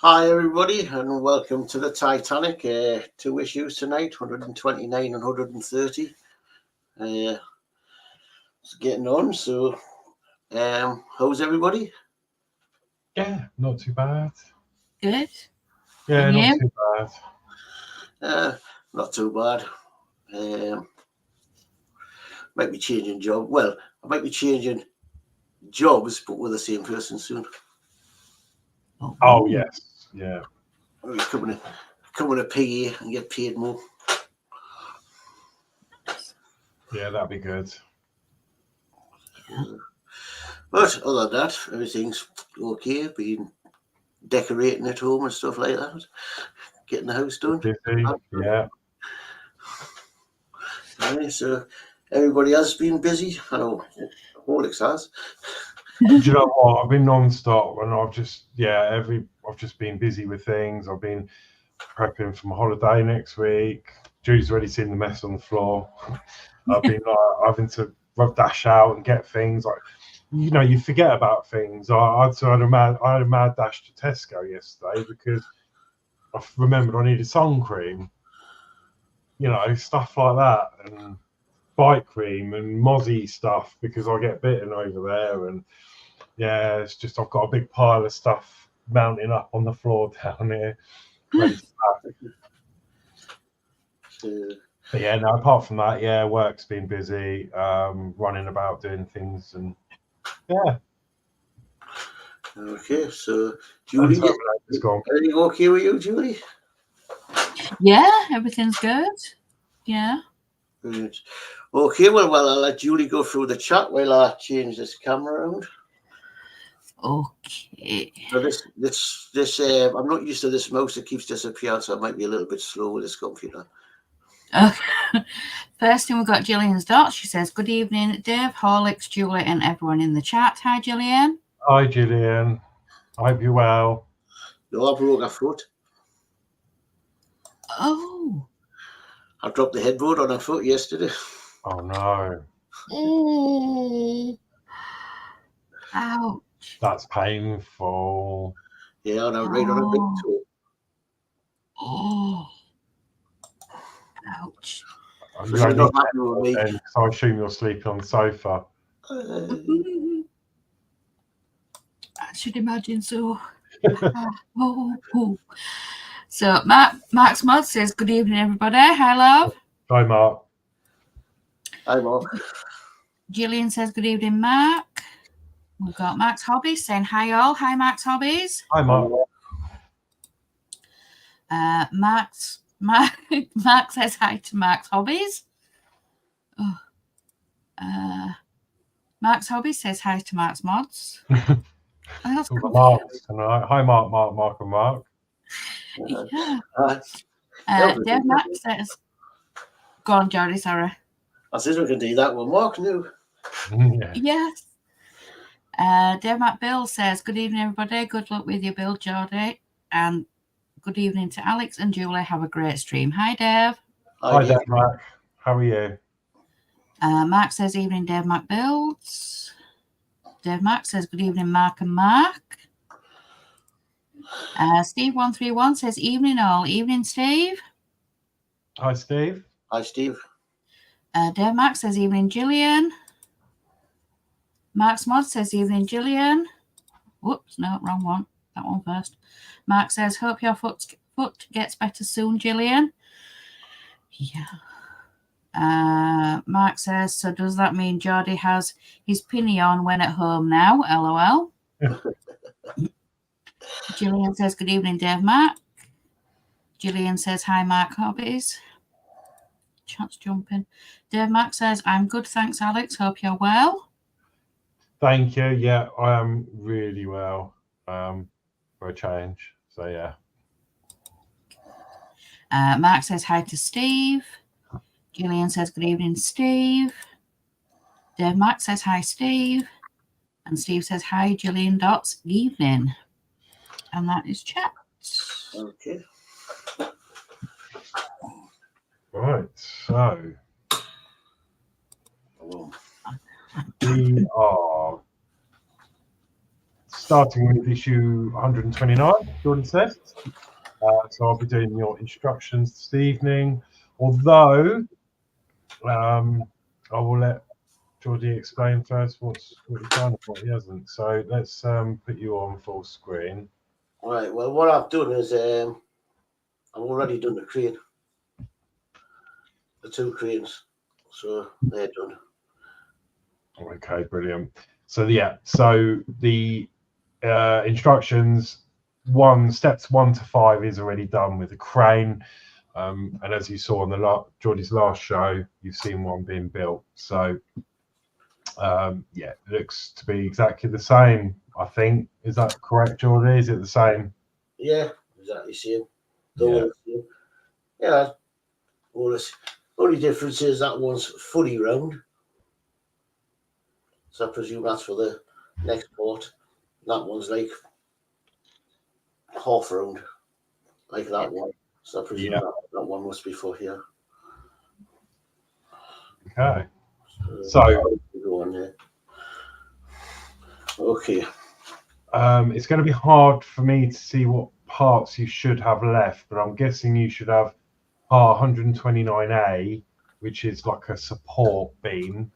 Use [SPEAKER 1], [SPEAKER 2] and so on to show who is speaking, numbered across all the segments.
[SPEAKER 1] Hi everybody and welcome to the Titanic. Two issues tonight, 129 and 130. It's getting on. So, how's everybody?
[SPEAKER 2] Yeah, not too bad.
[SPEAKER 3] Good.
[SPEAKER 2] Yeah,
[SPEAKER 3] And
[SPEAKER 2] not
[SPEAKER 3] you?
[SPEAKER 2] too bad.
[SPEAKER 1] Not too bad. Might be changing job. Well, I might be changing jobs, but with the same person soon.
[SPEAKER 2] Oh yes, yeah.
[SPEAKER 1] I'll become a PA and get paid more.
[SPEAKER 2] Yeah, that'd be good.
[SPEAKER 1] But other than that, everything's okay. Been decorating at home and stuff like that. Getting the house done.
[SPEAKER 2] Busy, yeah.
[SPEAKER 1] So everybody else been busy. I know Horlix has.
[SPEAKER 2] Do you know what? I've been non-stop, and I've just been busy with things. I've been prepping for my holiday next week. Julie's already seen the mess on the floor. I've been having to dash out and get things like, you forget about things. I had a mad dash to Tesco yesterday because I remembered I needed sun cream. Stuff like that, and bike cream and mozzie stuff because I get bitten over there. And yeah, it's just I've got a big pile of stuff mounting up on the floor down here, ready to pack. But yeah, no, apart from that, yeah, work's been busy, running about doing things, and yeah.
[SPEAKER 1] Okay, so Julie, everything okay with you, Julie?
[SPEAKER 3] Yeah, everything's good. Yeah.
[SPEAKER 1] Brilliant. Okay, well, I'll let Julie go through the chat while I change this camera around.
[SPEAKER 3] Okay.
[SPEAKER 1] So this I'm not used to this mouse that keeps disappearing, so I might be a little bit slow with this computer.
[SPEAKER 3] Okay. First thing we've got Gillian's dot. She says, "Good evening, Dave, Horlix, Julie, and everyone in the chat." Hi, Gillian.
[SPEAKER 2] Hi, Gillian. I hope you're well.
[SPEAKER 1] No, I broke a foot.
[SPEAKER 3] Oh.
[SPEAKER 1] I dropped the headboard on her foot yesterday.
[SPEAKER 2] Oh no.
[SPEAKER 3] Ouch.
[SPEAKER 2] That's painful.
[SPEAKER 1] Yeah, and I'm right on a big toe.
[SPEAKER 3] Oh. Ouch.
[SPEAKER 1] So she's not happy with me.
[SPEAKER 2] So I assume you're sleeping on the sofa.
[SPEAKER 3] I should imagine so. So marksmodz says, "Good evening, everybody." Hi, love.
[SPEAKER 2] Hi, Mark.
[SPEAKER 1] Hi, Mark.
[SPEAKER 3] Gillian says, "Good evening, Mark." We've got Mark's Hobbies saying, "Hi, all." Hi, Mark's Hobbies.
[SPEAKER 2] Hi, Mark.
[SPEAKER 3] Mark says hi to Mark's Hobbies. Mark's Hobbies says hi to Mark's Mods.
[SPEAKER 2] Mark tonight. Hi, Mark, and Mark.
[SPEAKER 3] Yeah. Dave Mac says, "Go on, Geordie, sorry."
[SPEAKER 1] I said we can do that with Mark now.
[SPEAKER 2] Yeah.
[SPEAKER 3] Yes. Dave Mac Bill says, "Good evening, everybody. Good luck with your build, Geordie. And good evening to Alex and Julie. Have a great stream." Hi, Dave.
[SPEAKER 2] Hi, Dave Mac. How are you?
[SPEAKER 3] Mark says, "Evening, Dave Mac Builds." Dave Mac says, "Good evening, Mark and Mark." Steve131 says, "Evening, all." Evening, Steve.
[SPEAKER 2] Hi, Steve.
[SPEAKER 1] Hi, Steve.
[SPEAKER 3] Dave Mac says, "Evening, Gillian." marksmodz says, "Evening, Gillian." Whoops, no, wrong one. That one first. Mark says, "Hope your foot gets better soon, Gillian." Yeah. Mark says, "So does that mean Geordie has his pinny on when at home now? LOL." Gillian says, "Good evening, Dave Mac." Gillian says, "Hi, Mark Hobbies." Chat's jumping. Dave Mac says, "I'm good, thanks, Alex. Hope you're well."
[SPEAKER 2] Thank you. Yeah, I am really well, for a change. So yeah.
[SPEAKER 3] Mark says hi to Steve. Gillian says, "Good evening, Steve." Dave Mac says, "Hi, Steve." And Steve says, "Hi, Gillian Dots. Evening." And that is chat.
[SPEAKER 1] Okay.
[SPEAKER 2] Right, so we are starting with issue 129, Jordan says. So I'll be doing your instructions this evening. Although I will let Geordie explain first what he's done and what he hasn't. So let's put you on full screen.
[SPEAKER 1] Right, well, what I've done is I've already done the crane. The 2 cranes. So they're done.
[SPEAKER 2] Okay, brilliant. So yeah, so the instructions steps 1 to 5 is already done with the crane. And as you saw on the Geordie's last show, you've seen one being built. So yeah, it looks to be exactly the same, I think. Is that correct, Geordie? Is it the same?
[SPEAKER 1] Yeah, exactly same.
[SPEAKER 2] Yeah.
[SPEAKER 1] Yeah. Well, the only difference is that one's fully round. So I presume that's for the next part. That one's like half round, like that one. So I presume that one must be for here.
[SPEAKER 2] Okay. So
[SPEAKER 1] go on there. Okay.
[SPEAKER 2] It's going to be hard for me to see what parts you should have left, but I'm guessing you should have part 129A, which is like a support beam.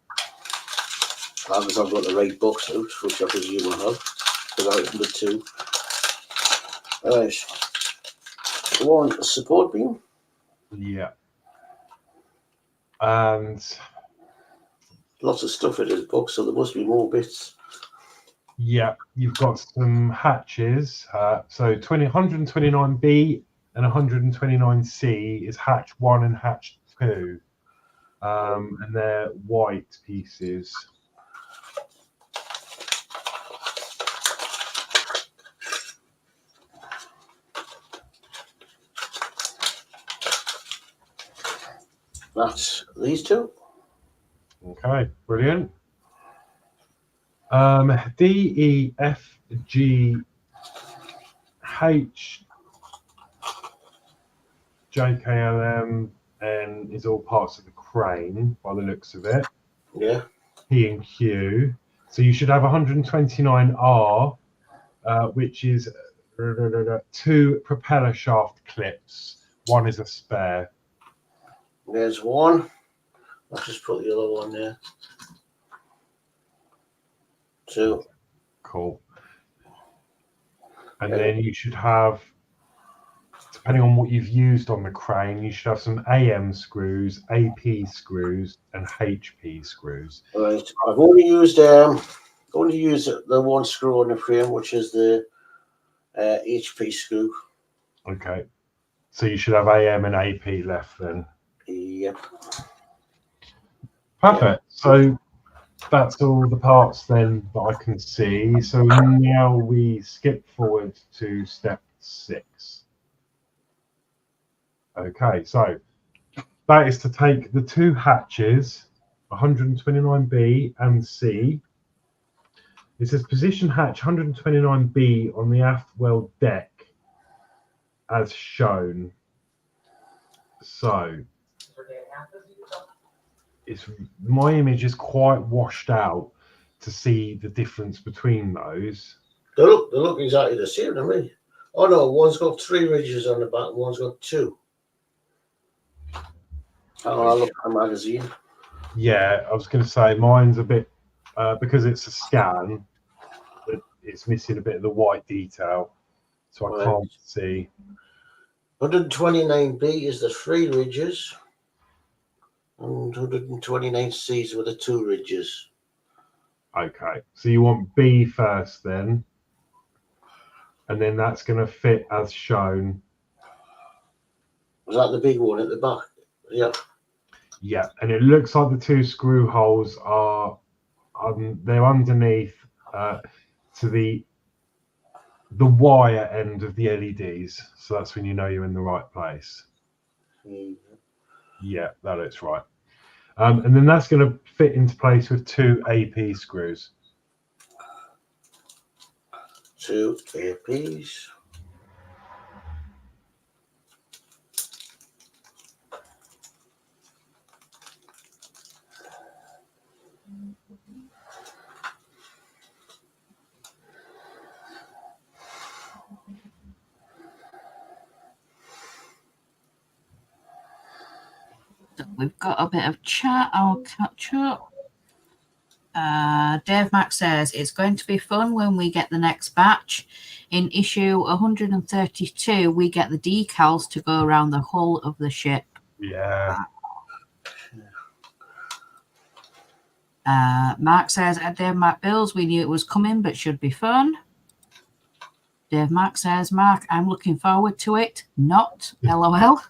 [SPEAKER 1] As long as I've got the right box out, which I presume I have, because I opened the 2. Alright. 1 support beam.
[SPEAKER 2] Yeah. And
[SPEAKER 1] lots of stuff in this box, so there must be more bits.
[SPEAKER 2] Yeah, you've got some hatches. So 129B and 129C is hatch 1 and hatch 2. And they're white pieces.
[SPEAKER 1] That's these 2.
[SPEAKER 2] Okay, brilliant. D, E, F, G, H, J, K, L, M, N is all parts of the crane by the looks of it.
[SPEAKER 1] Yeah.
[SPEAKER 2] P and Q. So you should have 129R, which is 2 propeller shaft clips. 1 is a spare.
[SPEAKER 1] There's 1. I'll just put the other one there. 2.
[SPEAKER 2] Cool. And then you should have, depending on what you've used on the crane, you should have some AM screws, AP screws, and HP screws.
[SPEAKER 1] Right. I've only used the 1 screw on the frame, which is the HP screw.
[SPEAKER 2] Okay. So you should have AM and AP left then.
[SPEAKER 1] Yep.
[SPEAKER 2] Perfect.
[SPEAKER 1] Yep.
[SPEAKER 2] So that's all the parts then that I can see. So now we skip forward to step 6. Okay, so that is to take the 2 hatches, 129B and C. It says position hatch 129B on the aft well deck as shown. So my image is quite washed out to see the difference between those.
[SPEAKER 1] They look exactly the same to me. Oh no, one's got 3 ridges on the back, one's got 2. I'll look at the magazine.
[SPEAKER 2] Yeah, I was going to say mine's a bit because it's a scan. It's missing a bit of the white detail, so I can't see.
[SPEAKER 1] 129B is the 3 ridges, and 129C's with the 2 ridges.
[SPEAKER 2] Okay, so you want B first then, and then that's going to fit as shown.
[SPEAKER 1] Was that the big one at the back? Yeah.
[SPEAKER 2] Yeah, and it looks like the 2 screw holes are they're underneath to the wire end of the LEDs, so that's when you know you're in the right place.
[SPEAKER 1] Mm-hmm.
[SPEAKER 2] Yeah, that looks right. And then that's going to fit into place with 2 AP screws.
[SPEAKER 1] 2 APs.
[SPEAKER 3] we've got a bit of chat. I'll catch up. Dave Mack says it's going to be fun when we get the next batch. In issue 132, we get the decals to go around the hull of the ship.
[SPEAKER 2] Yeah.
[SPEAKER 3] Mark says at Dave Mack Builds, we knew it was coming, but should be fun. Dave Mack says, Mark, I'm looking forward to it. Not LOL.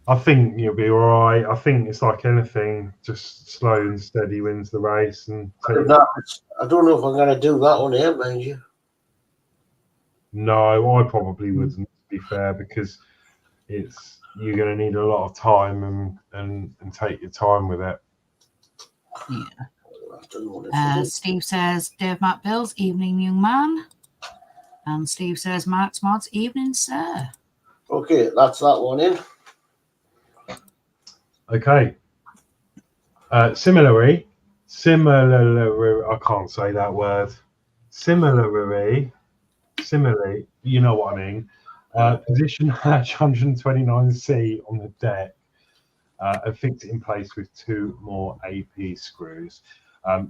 [SPEAKER 2] I think you'll be all right. I think it's like anything, just slow and steady wins the race. And
[SPEAKER 1] I don't know if I'm going to do that on here, mind you.
[SPEAKER 2] No, I probably wouldn't, to be fair, because you're going to need a lot of time and take your time with it.
[SPEAKER 3] Yeah. Steve says, Dave Mack Builds, evening, young man. And Steve says, marksmodz, evening, sir.
[SPEAKER 1] Okay, that's that one in.
[SPEAKER 2] Okay. Similarly, I can't say that word. Similarly, you know what I mean. Position hatch 129C on the deck and fix it in place with 2 more AP screws.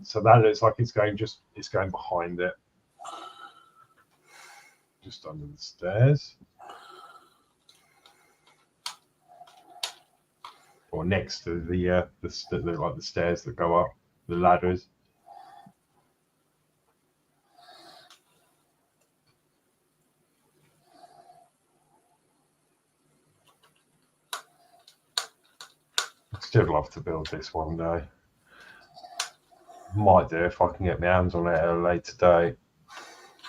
[SPEAKER 2] So that looks like it's going behind it, just under the stairs. Or next to the stairs that go up, the ladders. I'd still love to build this one day. Might do if I can get my hands on it at a later date,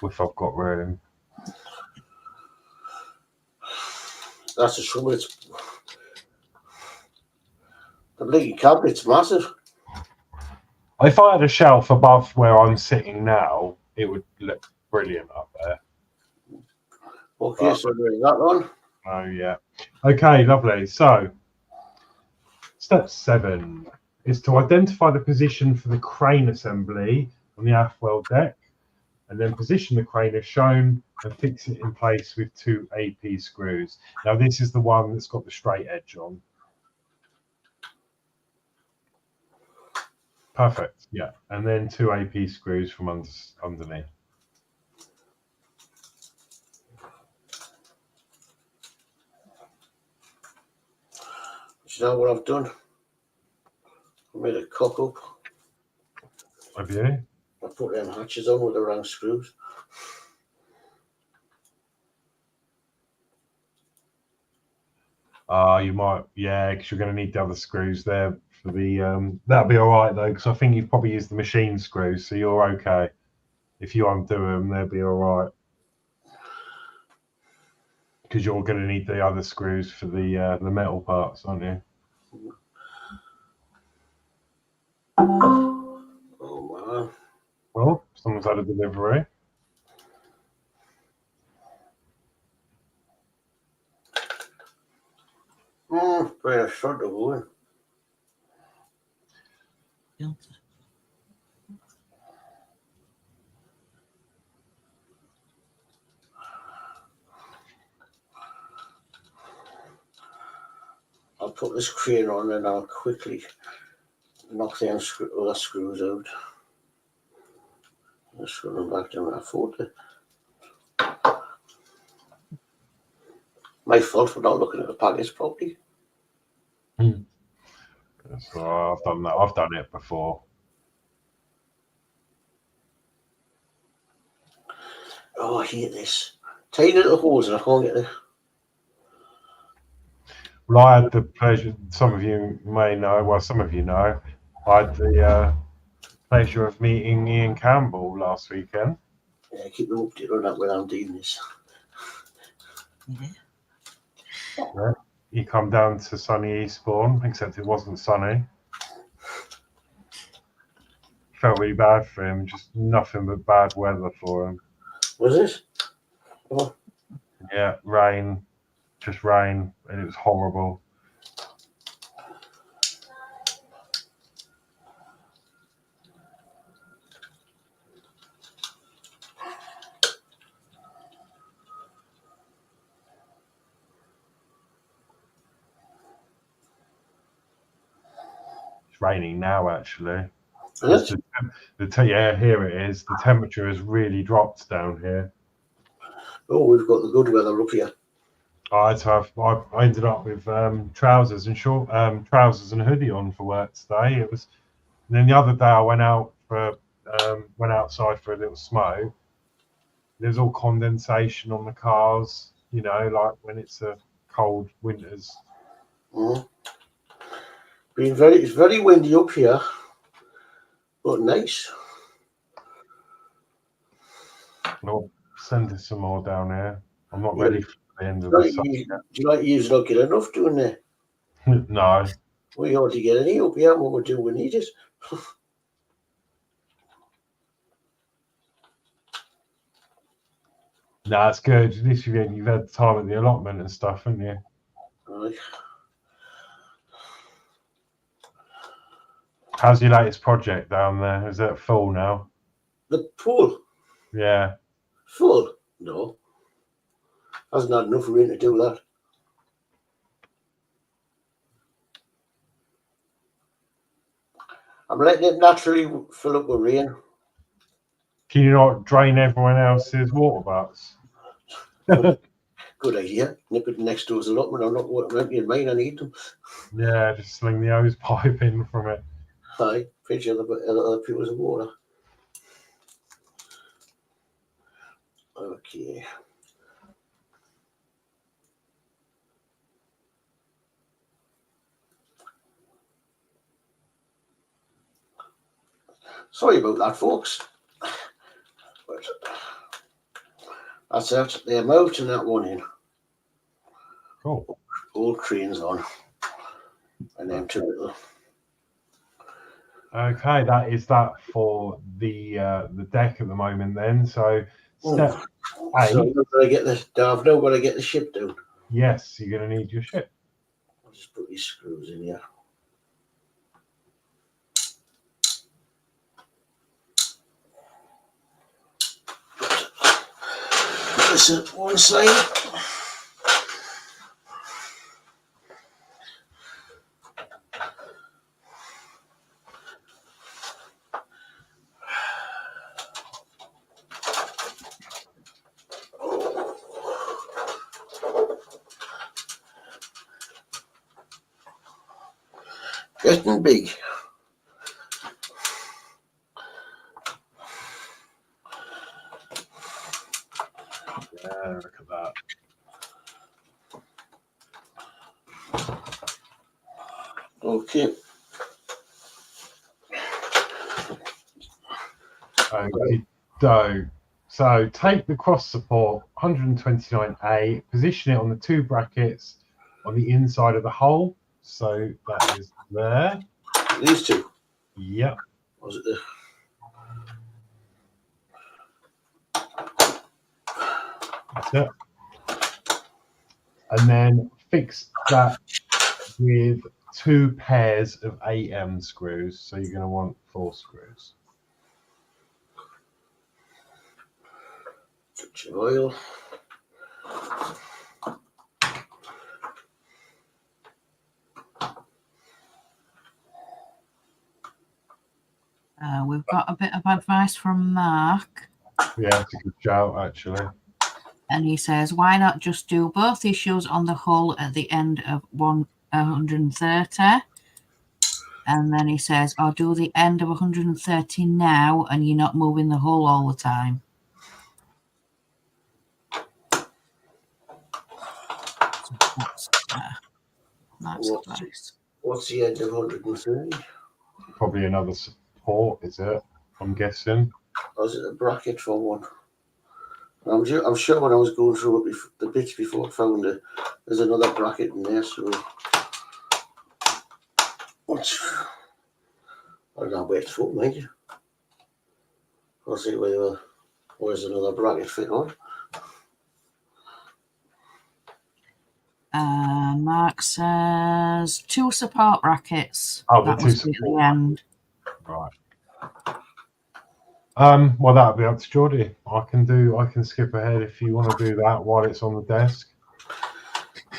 [SPEAKER 2] if I've got room.
[SPEAKER 1] That's the trouble. The bloody cabinet's massive.
[SPEAKER 2] If I had a shelf above where I'm sitting now, it would look brilliant up there.
[SPEAKER 1] Okay, so doing that one.
[SPEAKER 2] Oh yeah. Okay, lovely. So step 7 is to identify the position for the crane assembly on the aft-well deck, and then position the crane as shown and fix it in place with 2 AP screws. Now this is the one that's got the straight edge on. Perfect, yeah. And then 2 AP screws from underneath.
[SPEAKER 1] You know what I've done? I made a cock up.
[SPEAKER 2] Have you?
[SPEAKER 1] I put them hatches on with the wrong screws.
[SPEAKER 2] You might, yeah, because you're going to need the other screws there for the. That'll be all right though, because I think you've probably used the machine screws, so you're okay. If you undo them, they'll be all right. Because you're going to need the other screws for the metal parts, aren't you?
[SPEAKER 1] Oh man.
[SPEAKER 2] Well, someone's had a delivery.
[SPEAKER 1] Very short of one. I'll put this crane on and I'll quickly knock the other screws out. I'll screw them back down that 40. My fault for not looking at the package properly.
[SPEAKER 2] So I've done that. I've done it before.
[SPEAKER 1] Oh, I hate this. Tiny little holes and I can't get it.
[SPEAKER 2] Well, I had the pleasure, some of you may know, well, some of you know, I had the pleasure of meeting Ian Campbell last weekend.
[SPEAKER 1] Yeah, keep them updated on that when I'm doing this.
[SPEAKER 2] Yeah. He come down to sunny Eastbourne, except it wasn't sunny. Felt really bad for him, just nothing but bad weather for him.
[SPEAKER 1] Was it? Oh.
[SPEAKER 2] Yeah, rain, just rain, and it was horrible. It's raining now, actually.
[SPEAKER 1] Is it?
[SPEAKER 2] Yeah, here it is. The temperature has really dropped down here.
[SPEAKER 1] Oh, we've got the good weather up here.
[SPEAKER 2] I ended up with trousers and trousers and a hoodie on for work today. And then the other day I went outside for a little smoke. There's all condensation on the cars, you know, like when it's a cold winters.
[SPEAKER 1] It's very windy up here, but nice.
[SPEAKER 2] I'll send us some more down here. I'm not ready for the end of the summer.
[SPEAKER 1] Do you like you not get enough doing there?
[SPEAKER 2] No.
[SPEAKER 1] We ought to get any up here. What we do, we need it.
[SPEAKER 2] No, it's good. At least you've had time at the allotment and stuff, haven't you?
[SPEAKER 1] Right.
[SPEAKER 2] How's your latest project down there? Is that full now?
[SPEAKER 1] The pool?
[SPEAKER 2] Yeah.
[SPEAKER 1] Full? No. Hasn't had enough rain to do that. I'm letting it naturally fill up with rain.
[SPEAKER 2] Can you not drain everyone else's water butts?
[SPEAKER 1] Good idea. Nip it next door's allotment. I'm not emptying mine. I need them.
[SPEAKER 2] Yeah, just sling the hose pipe in from it.
[SPEAKER 1] Aye, fetch other people's water. Okay. Sorry about that, folks. But that's it. They're out and that one in.
[SPEAKER 2] Cool.
[SPEAKER 1] All cranes on. And then two little.
[SPEAKER 2] Okay, that is that for the deck at the moment then. So step 8.
[SPEAKER 1] So I've now got to get the ship down.
[SPEAKER 2] Yes, you're going to need your ship.
[SPEAKER 1] I'll just put these screws in here. This is one side. Getting big.
[SPEAKER 2] Yeah, look at that.
[SPEAKER 1] Okay.
[SPEAKER 2] Okay, so take the cross support 129A, position it on the 2 brackets on the inside of the hole. So that is there.
[SPEAKER 1] These two?
[SPEAKER 2] Yep.
[SPEAKER 1] Was it there?
[SPEAKER 2] That's it. And then fix that with 2 pairs of 8M screws. So you're going to want 4 screws.
[SPEAKER 1] Touch of oil.
[SPEAKER 3] We've got a bit of advice from Mark.
[SPEAKER 2] Yeah, it's a good shout, actually.
[SPEAKER 3] And he says, why not just do both issues on the hull at the end of 130? And then he says, or do the end of 130 now and you're not moving the hull all the time. So that's advice.
[SPEAKER 1] What's the end of 130?
[SPEAKER 2] Probably another support, is it? I'm guessing.
[SPEAKER 1] Or is it a bracket for one? I'm sure when I was going through the bits before I found it, there's another bracket in there. So I don't know where it's for, mind you. I'll see where's another bracket fit on.
[SPEAKER 3] Mark says 2 support brackets.
[SPEAKER 2] Oh,
[SPEAKER 3] that
[SPEAKER 2] the 2
[SPEAKER 3] must be at the end.
[SPEAKER 2] Right. Well, that'll be up to Geordie. I can skip ahead if you want to do that while it's on the desk.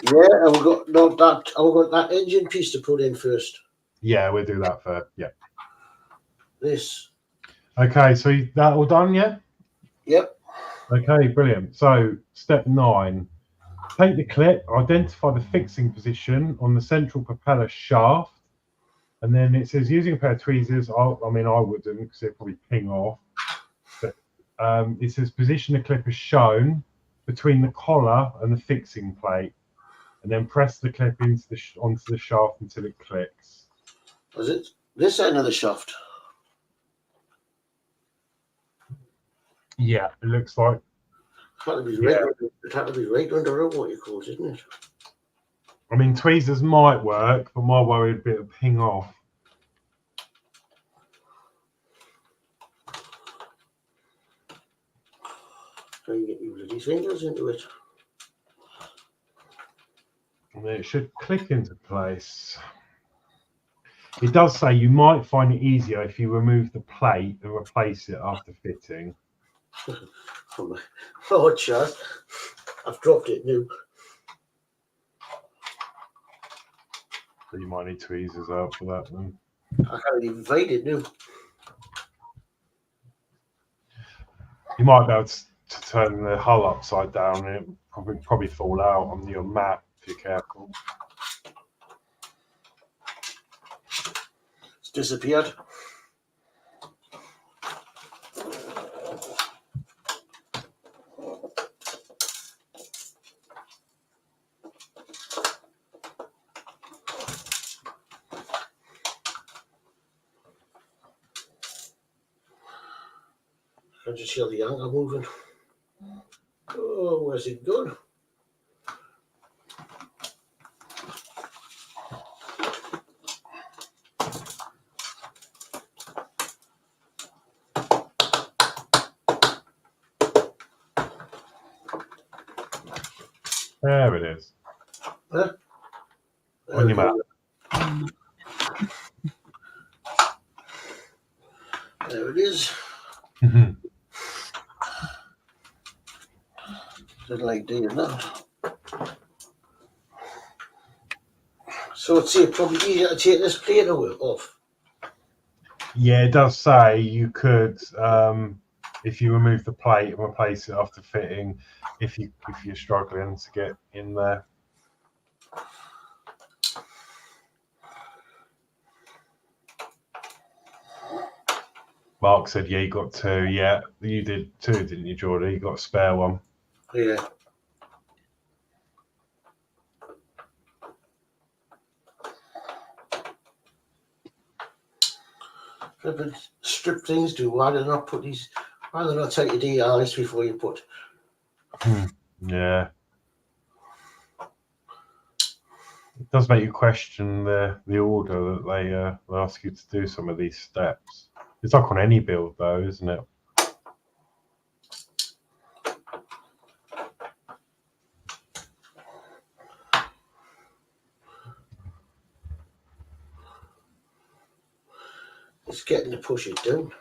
[SPEAKER 1] Yeah, and we've got that engine piece to put in first.
[SPEAKER 2] Yeah, we'll do that for, yeah.
[SPEAKER 1] This.
[SPEAKER 2] Okay, so that all done, yeah?
[SPEAKER 1] Yep.
[SPEAKER 2] Okay, brilliant. So step 9, take the clip, identify the fixing position on the central propeller shaft, and then it says using a pair of tweezers. I mean, I wouldn't because they'd probably ping off. But it says position the clip as shown between the collar and the fixing plate, and then press the clip into onto the shaft until it clicks.
[SPEAKER 1] Was it this end of the shaft?
[SPEAKER 2] Yeah, it looks like.
[SPEAKER 1] It had to be right under what you call it, isn't it?
[SPEAKER 2] I mean, tweezers might work, but my worry would be to ping off.
[SPEAKER 1] Try and get your bloody fingers into it.
[SPEAKER 2] And then it should click into place. It does say you might find it easier if you remove the plate and replace it after fitting.
[SPEAKER 1] Oh, Chad, I've dropped it now.
[SPEAKER 2] So you might need tweezers out for that one.
[SPEAKER 1] I can't even find it now.
[SPEAKER 2] You might be able to turn the hull upside down and it probably fall out on your mat if you're careful.
[SPEAKER 1] It's disappeared. I just hear the anchor moving. Oh, where's it gone?
[SPEAKER 2] There it is.
[SPEAKER 1] Huh?
[SPEAKER 2] On your mat.
[SPEAKER 1] There it is. Didn't like doing that. So it's probably easier to take this plate off.
[SPEAKER 2] Yeah, it does say you could, if you remove the plate and replace it after fitting, if you're struggling to get in there. Mark said, yeah, you got 2. Yeah, you did 2, didn't you, Geordie? You got a spare one.
[SPEAKER 1] Yeah. Flipping strip things do. Why do they not put these? Why do they not take your DIs before you put?
[SPEAKER 2] Yeah. It does make you question the order that they ask you to do some of these steps. It's like on any build, though, isn't it?
[SPEAKER 1] It's getting to push it down.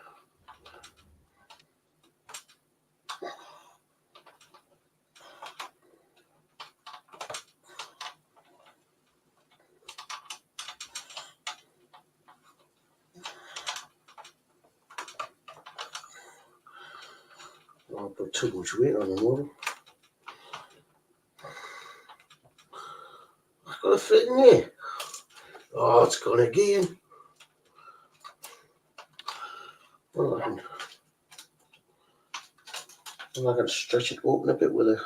[SPEAKER 1] I put too much weight on the motor. I've got to fit in there. Oh, it's gone again. Well, I can stretch it open a bit with it.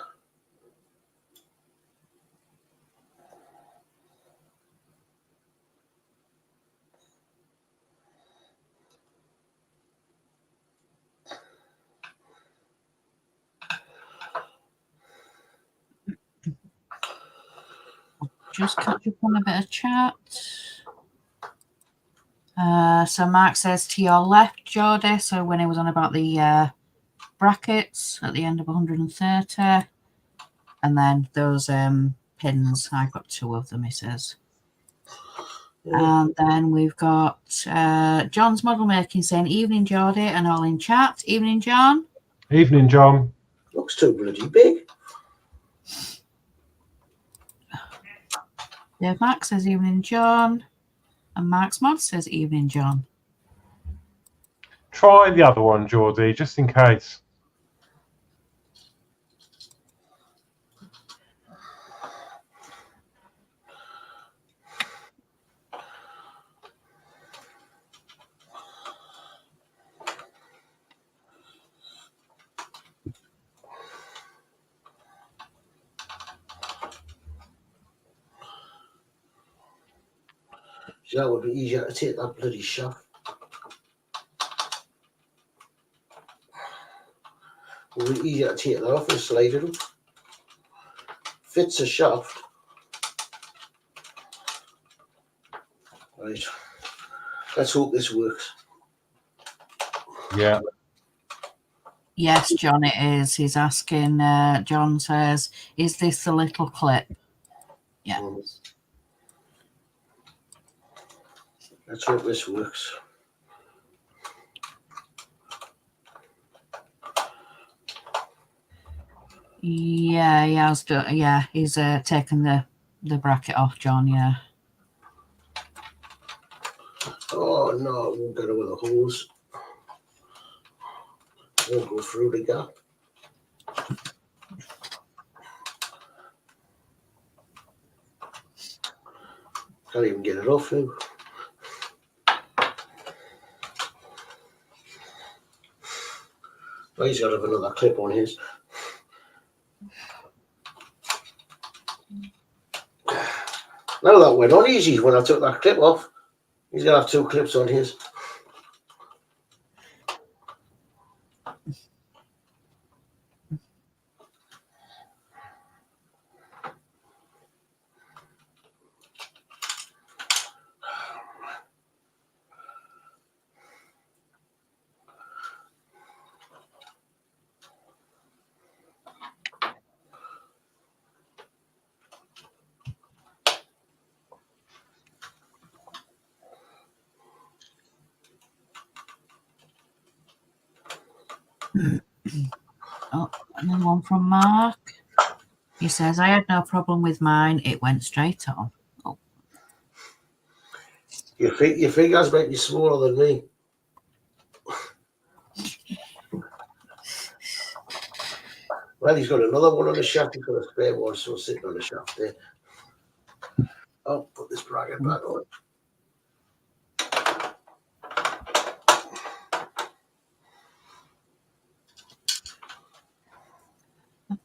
[SPEAKER 3] Just catch up on a bit of chat. So Mark says to your left, Geordie. So when he was on about the brackets at the end of 130, and then those pins, I've got 2 of them, he says. Yeah. And then we've got John's model making saying evening, Geordie, and all in chat. Evening, John.
[SPEAKER 2] Evening, John.
[SPEAKER 1] Looks too bloody big.
[SPEAKER 3] Dave Max says evening, John. And marksmodz says evening, John.
[SPEAKER 2] Try the other one, Geordie, just in case.
[SPEAKER 1] So that would be easier to take that bloody shaft. It would be easier to take that off and slide it up. Fits a shaft. Right. Let's hope this works.
[SPEAKER 2] Yeah.
[SPEAKER 3] Yes, John, it is. He's asking, John says, is this the little clip? Yeah.
[SPEAKER 1] Let's hope this works.
[SPEAKER 3] Yeah, he has done. Yeah, he's taken the bracket off, John. Yeah.
[SPEAKER 1] Oh no, it won't get over the hose. It won't go through the gap. Can't even get it off now. Oh, he's got to have another clip on his. Now that went on easy when I took that clip off. He's going to have 2 clips on his.
[SPEAKER 3] Oh, another one from Mark. He says, I had no problem with mine. It went straight on. Oh.
[SPEAKER 1] Your fingers might be smaller than me. Well, he's got another one on the shaft. He's got a spare one, so sitting on the shaft there. I'll put this bracket back on.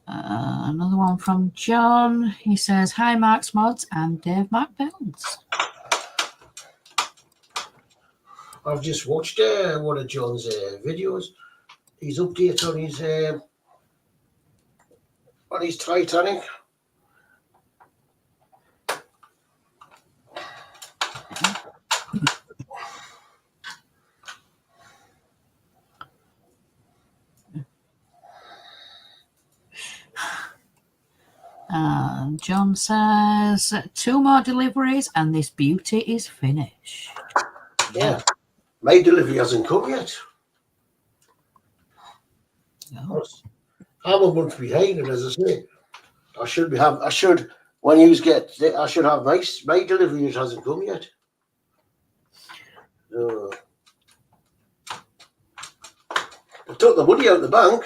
[SPEAKER 3] Another one from John. He says, hi, marksmodz and Dave Builds.
[SPEAKER 1] I've just watched one of John's videos. He's updated on his Titanic.
[SPEAKER 3] John says, 2 more deliveries and this beauty is finished.
[SPEAKER 1] Yeah. My delivery hasn't come yet.
[SPEAKER 3] No.
[SPEAKER 1] I'm a month behind, and as I say, I should when you get, I should have my delivery, which hasn't come yet. I took the money out of the bank.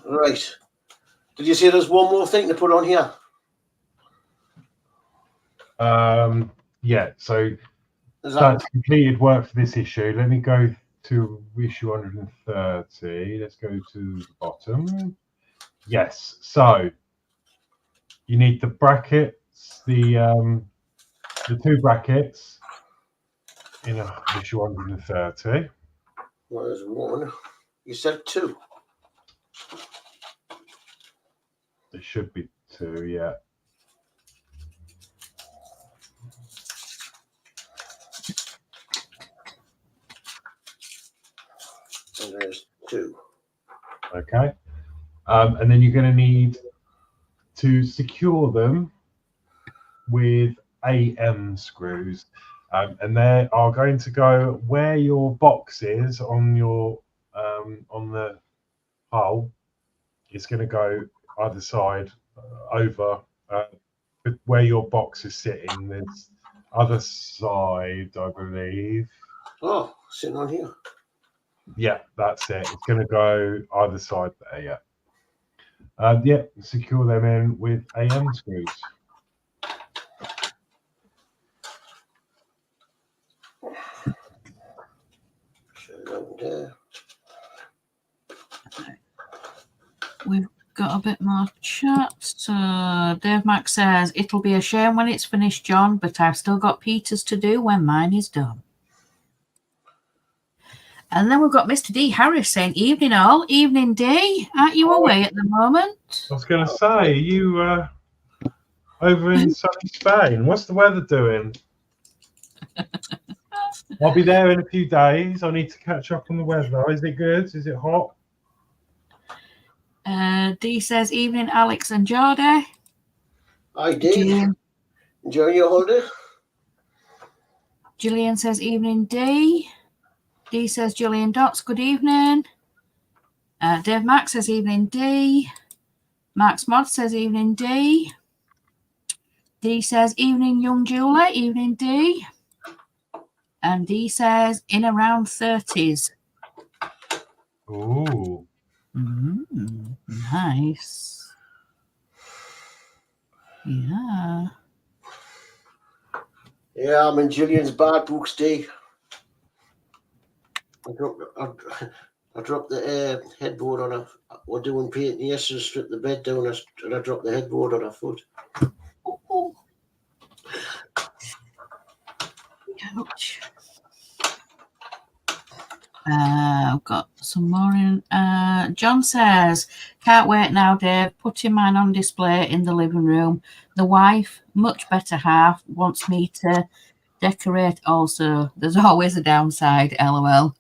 [SPEAKER 1] Right. Did you see there's one more thing to put on here?
[SPEAKER 2] Yeah, so that's completed work for this issue. Let me go to issue 130. Let's go to the bottom. Yes, so you need the brackets, the 2 brackets in issue 130.
[SPEAKER 1] Well, there's 1. You said 2.
[SPEAKER 2] There should be 2, yeah.
[SPEAKER 1] And there's 2.
[SPEAKER 2] Okay. And then you're going to need to secure them with AM screws. And they are going to go where your box is on your on the hole. It's going to go either side over where your box is sitting. There's other side, I believe.
[SPEAKER 1] Oh, sitting on here.
[SPEAKER 2] Yeah, that's it. It's going to go either side there. Yeah. Yeah, secure them in with AM screws.
[SPEAKER 1] There.
[SPEAKER 3] We've got a bit more chat. So Dave Mack says, it'll be a shame when it's finished, John, but I've still got Peter's to do when mine is done. And then we've got Mr. D. Harris saying, evening all, evening D. Aren't you away at the moment?
[SPEAKER 2] I was going to say, you over in sunny Spain. What's the weather doing? I'll be there in a few days. I need to catch up on the weather. Is it good? Is it hot?
[SPEAKER 3] D says, evening, Alex and Geordie.
[SPEAKER 1] Hi, D. Enjoy your holiday?
[SPEAKER 3] Gillian says, evening, D. D says, Gillian Dots, good evening. Dave Mack says, evening, D. marksmodz says, evening, D. D says, evening, young Julie, evening, D. And D says, in around 30s.
[SPEAKER 2] Ooh.
[SPEAKER 3] Nice. Yeah.
[SPEAKER 1] Yeah, I'm in Gillian's bad books, D. I dropped the headboard on her. We're doing painting yesterday, stripped the bed down, and I dropped the headboard on her foot.
[SPEAKER 3] Oh. Ouch. I've got some more in. John says, can't wait now, Dave. Putting mine on display in the living room. The wife, much better half, wants me to decorate also. There's always a downside, lol.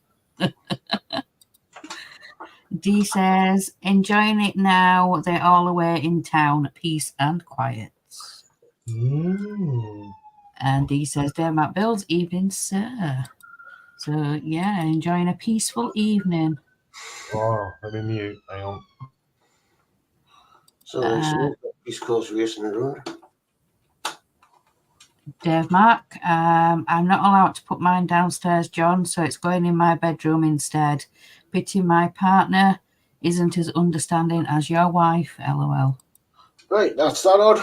[SPEAKER 3] D says, enjoying it now. They're all away in town. Peace and quiet. And D says, Danno Builds, evening, sir. So, yeah, enjoying a peaceful evening.
[SPEAKER 2] Oh, let me mute. Hang on.
[SPEAKER 1] So, East Coast racing around.
[SPEAKER 3] Dave Mack, I'm not allowed to put mine downstairs, John, so it's going in my bedroom instead. Pity my partner isn't as understanding as your wife, lol.
[SPEAKER 1] Right, that's that odd.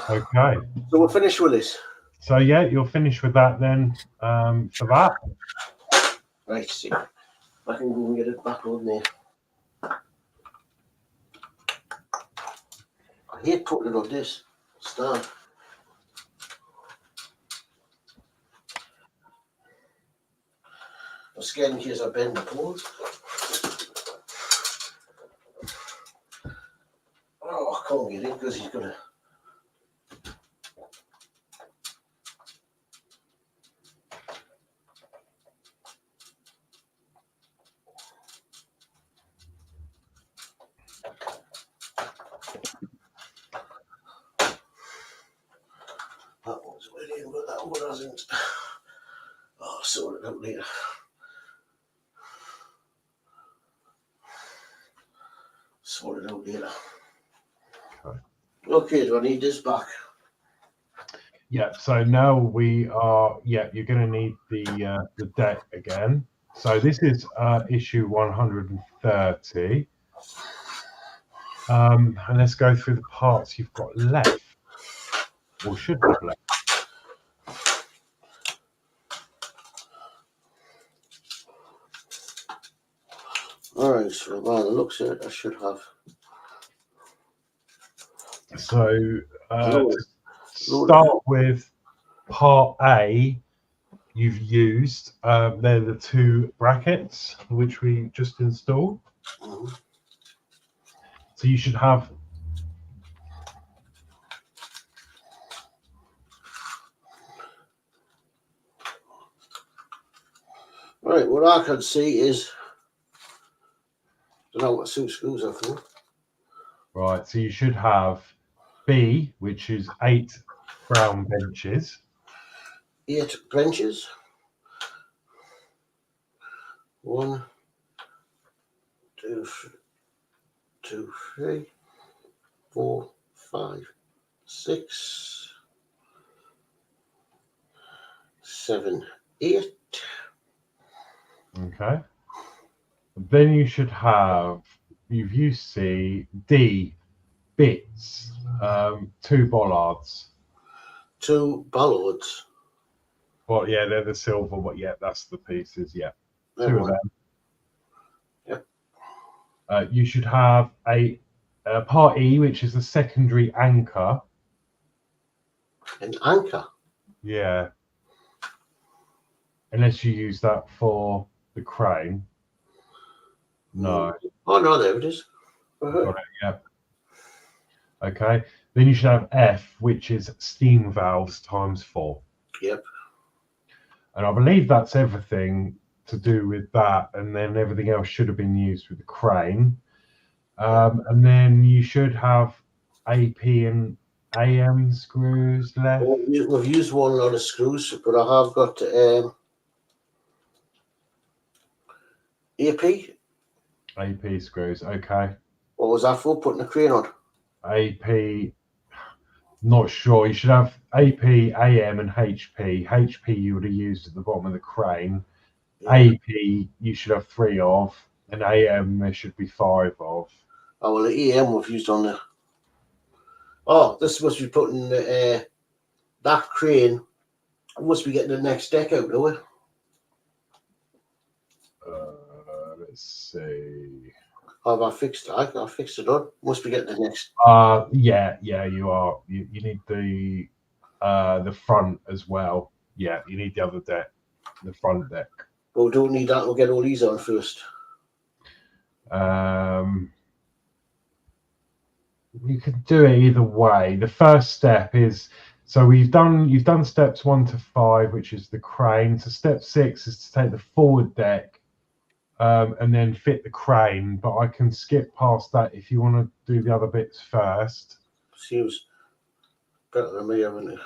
[SPEAKER 2] Okay.
[SPEAKER 1] So we're finished with this.
[SPEAKER 2] So yeah, you're finished with that then. For that.
[SPEAKER 1] Right, see. I can go and get it back on there. I hate putting it on this stand. I'm scared in case I bend the pole. Oh, I can't get it because he's got to. That one's went in, but that one hasn't. Oh, I'll sort it out later. Sort it out later. Okay, do I need this back?
[SPEAKER 2] Yeah, so now we are, yeah, you're going to need the deck again. So this is issue 130. And let's go through the parts you've got left, or should have left.
[SPEAKER 1] All right, so by the looks of it, I should have.
[SPEAKER 2] So to start with part A, you've used, they're the two brackets which we just installed. So you should have
[SPEAKER 1] right, what I can see is I don't know what two screws are for.
[SPEAKER 2] right, so you should have B, which is 8 brown benches.
[SPEAKER 1] 8 benches. 1, 2, 3, 4, 5, 6, 7, 8.
[SPEAKER 2] Okay. Then you should have, you've used C, D, bits, 2 bollards.
[SPEAKER 1] 2 ballards.
[SPEAKER 2] Well, yeah, they're the silver, but yeah, that's the pieces, yeah.
[SPEAKER 1] There
[SPEAKER 2] 2 of
[SPEAKER 1] one.
[SPEAKER 2] them.
[SPEAKER 1] Yep.
[SPEAKER 2] You should have a part E, which is the secondary anchor.
[SPEAKER 1] An anchor.
[SPEAKER 2] Yeah. Unless you use that for the crane. No.
[SPEAKER 1] Oh, no, there it is.
[SPEAKER 2] Got it, yeah. Okay. Then you should have F, which is steam valves times 4.
[SPEAKER 1] Yep.
[SPEAKER 2] And I believe that's everything to do with that. And then everything else should have been used with the crane. And then you should have AP and AM screws left.
[SPEAKER 1] Well, we've used one lot of screws, but I have got AP.
[SPEAKER 2] AP screws, okay.
[SPEAKER 1] What was that for? Putting a crane on?
[SPEAKER 2] AP, not sure. You should have AP, AM, and HP. HP you would have used at the bottom of the crane.
[SPEAKER 1] Yeah.
[SPEAKER 2] AP you should have 3 of, and AM there should be 5 of.
[SPEAKER 1] Oh, well, the EM we've used on the... Oh, this must be putting that crane. Must be getting the next deck out, do we?
[SPEAKER 2] Let's see.
[SPEAKER 1] Have I fixed it? I fixed it on. Must be getting the next.
[SPEAKER 2] Yeah, you are. You need the front as well. Yeah, you need the other deck, the front deck.
[SPEAKER 1] But we don't need that. We'll get all these on first.
[SPEAKER 2] You could do it either way. The first step is, so you've done steps 1 to 5, which is the crane. So step 6 is to take the forward deck and then fit the crane. But I can skip past that if you want to do the other bits first.
[SPEAKER 1] Seems better than me, haven't it?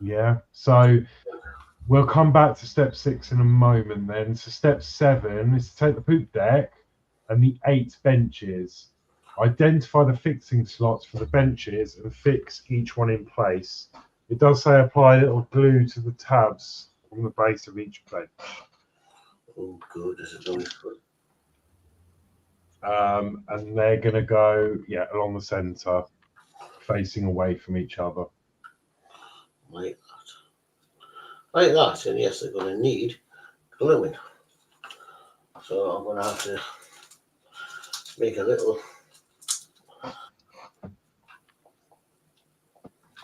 [SPEAKER 2] Yeah. So we'll come back to step 6 in a moment then. So step 7 is to take the poop deck and the 8 benches. Identify the fixing slots for the benches and fix each one in place. It does say apply a little glue to the tabs on the base of each bench.
[SPEAKER 1] Oh, good. This is always good.
[SPEAKER 2] And they're going to go, along the centre, facing away from each other.
[SPEAKER 1] Like that. Like that. And yes, they're going to need gluing. So I'm going to have to make a little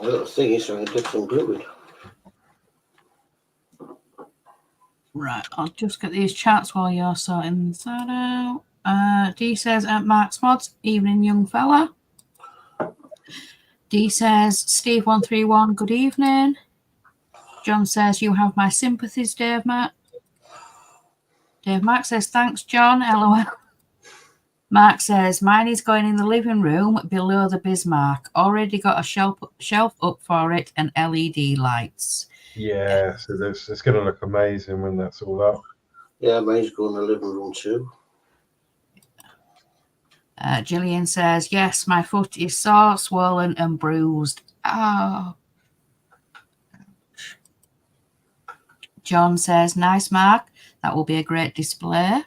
[SPEAKER 1] thingy so I can dip some glue in.
[SPEAKER 3] Right, I'll just get these chats while you're sorting that out. D says, marksmodz, evening, young fella. D says, Steve131, good evening. John says, you have my sympathies, Dave Mac. Dave Mac says, thanks, John. LOL. Mark says, mine is going in the living room below the Bismarck. Already got a shelf up for it and LED lights.
[SPEAKER 2] Yeah, so it's going to look amazing when that's all up.
[SPEAKER 1] Yeah, mine's going in the living room too.
[SPEAKER 3] Gillian says, yes, my foot is sore, swollen and bruised. Oh. John says, nice, Mark. That will be a great display.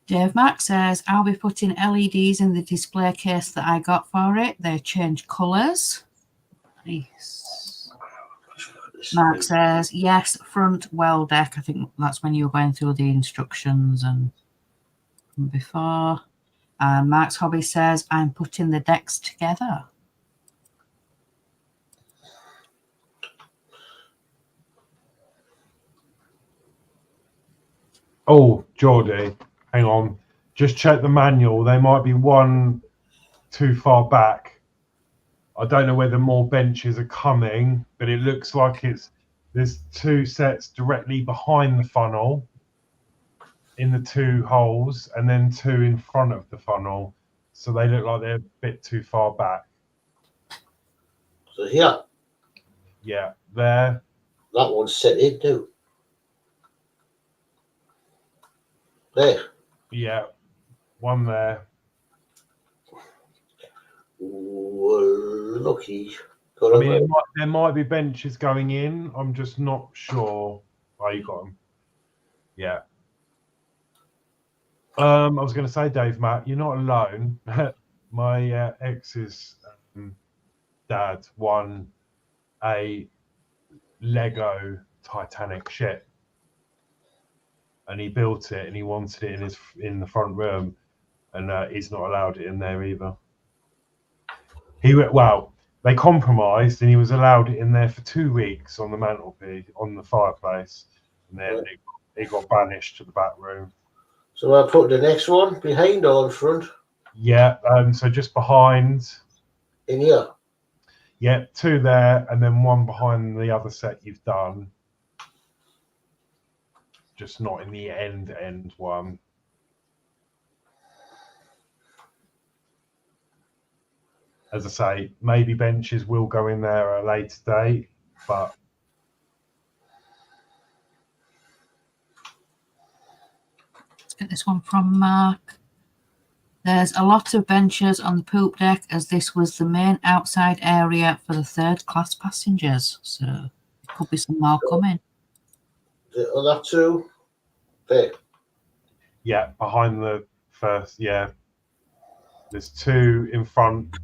[SPEAKER 3] Dave Mack says, I'll be putting LEDs in the display case that I got for it. They change colours. Nice. Mark says, yes, front well deck. I think that's when you were going through the instructions and before. And Mark's hobby says, I'm putting the decks together.
[SPEAKER 2] Oh, Geordie, hang on. Just check the manual. They might be one too far back. I don't know whether more benches are coming, but it looks like there's 2 sets directly behind the funnel in the 2 holes and then 2 in front of the funnel. So they look like they're a bit too far back.
[SPEAKER 1] So here.
[SPEAKER 2] Yeah, there.
[SPEAKER 1] That one's set in too. There.
[SPEAKER 2] Yeah, one there.
[SPEAKER 1] Well, lucky.
[SPEAKER 2] I mean, there might be benches going in. I'm just not sure. Oh, you got them. Yeah. I was going to say, Dave, Matt, you're not alone. My ex's dad won a Lego Titanic ship, and he built it, and he wanted it in the front room, and he's not allowed it in there either. They compromised, and he was allowed it in there for 2 weeks on the mantelpiece, on the fireplace, and then it got banished to the back room.
[SPEAKER 1] So I put the next one behind or in front?
[SPEAKER 2] Yeah, so just behind.
[SPEAKER 1] In here?
[SPEAKER 2] Yeah, 2 there, and then 1 behind the other set you've done. Just not in the end one. As I say, maybe benches will go in there at a later date, but
[SPEAKER 3] let's get this one from Mark. There's a lot of benches on the poop deck, as this was the main outside area for the third-class passengers. So there could be some more coming.
[SPEAKER 1] The other 2 there.
[SPEAKER 2] yeah, behind the first, yeah. There's 2 in front,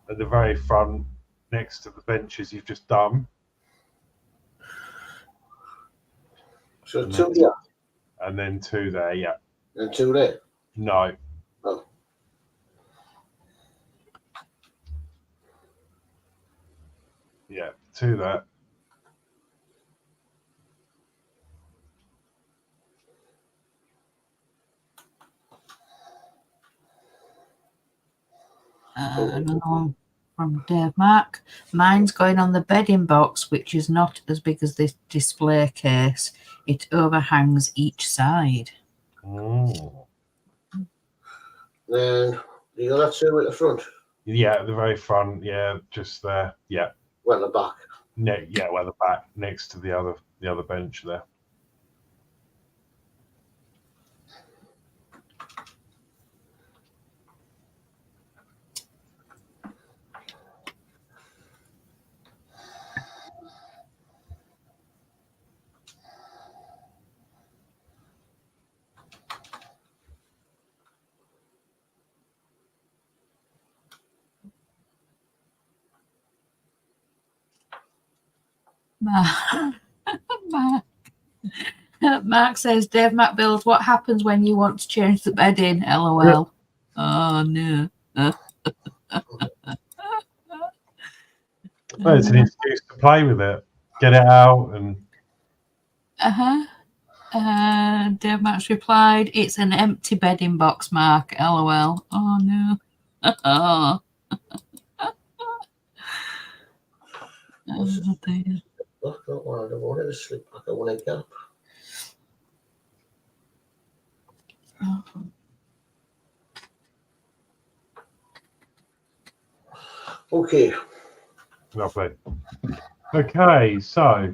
[SPEAKER 2] at the very front, next to the benches you've just done.
[SPEAKER 1] So 2 here.
[SPEAKER 2] And then 2 there, yeah.
[SPEAKER 1] And 2 there.
[SPEAKER 2] No.
[SPEAKER 1] Oh.
[SPEAKER 2] Yeah, 2 there.
[SPEAKER 3] Another one from Dave Mark. Mine's going on the bedding box, which is not as big as this display case. It overhangs each side.
[SPEAKER 2] Oh.
[SPEAKER 1] Then the other 2 at the front.
[SPEAKER 2] Yeah, at the very front, yeah, just there. Yeah.
[SPEAKER 1] Well, the back.
[SPEAKER 2] Well, the back, next to the other bench there.
[SPEAKER 3] Mark says, Dave Mac Builds, what happens when you want to change the bedding? LOL. Oh, no.
[SPEAKER 2] Well, it's an excuse to play with it, get it out, and.
[SPEAKER 3] Dave Mac's replied, it's an empty bedding box, Mark. LOL. Oh, no. Oh, dear.
[SPEAKER 1] I don't want it to slip back. I want a gap.
[SPEAKER 3] Oh.
[SPEAKER 1] Okay.
[SPEAKER 2] Lovely. Okay, so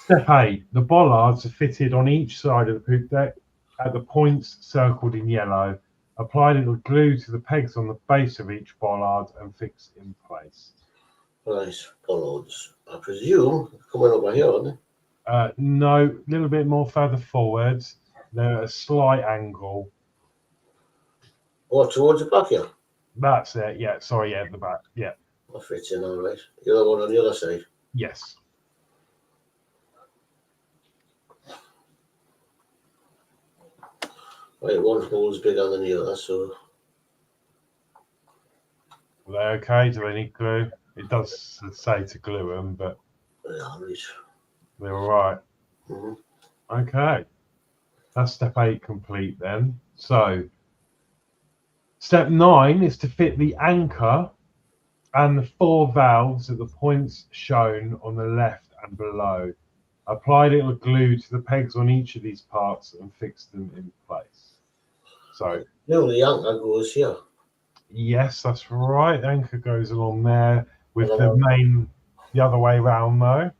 [SPEAKER 2] step 8. The bollards are fitted on each side of the poop deck at the points circled in yellow. Apply a little glue to the pegs on the base of each bollard and fix in place.
[SPEAKER 1] Right, bollards. I presume coming over here, aren't they?
[SPEAKER 2] No, a little bit more further forwards. They're at a slight angle.
[SPEAKER 1] Or towards the back here?
[SPEAKER 2] That's it. Yeah, sorry, yeah, the back. Yeah.
[SPEAKER 1] That fits in all right. The other one on the other side.
[SPEAKER 2] Yes.
[SPEAKER 1] Right, one hole's bigger than the other, so.
[SPEAKER 2] Are they okay? Do they need glue? It does say to glue them, but
[SPEAKER 1] Yeah, right.
[SPEAKER 2] they're all right.
[SPEAKER 1] Mm-hmm.
[SPEAKER 2] Okay. That's step 8 complete then. So step 9 is to fit the anchor and the 4 valves at the points shown on the left and below. Apply a little glue to the pegs on each of these parts and fix them in place. So
[SPEAKER 1] No, the anchor goes here.
[SPEAKER 2] yes, that's right. The anchor goes along there with the other way round though.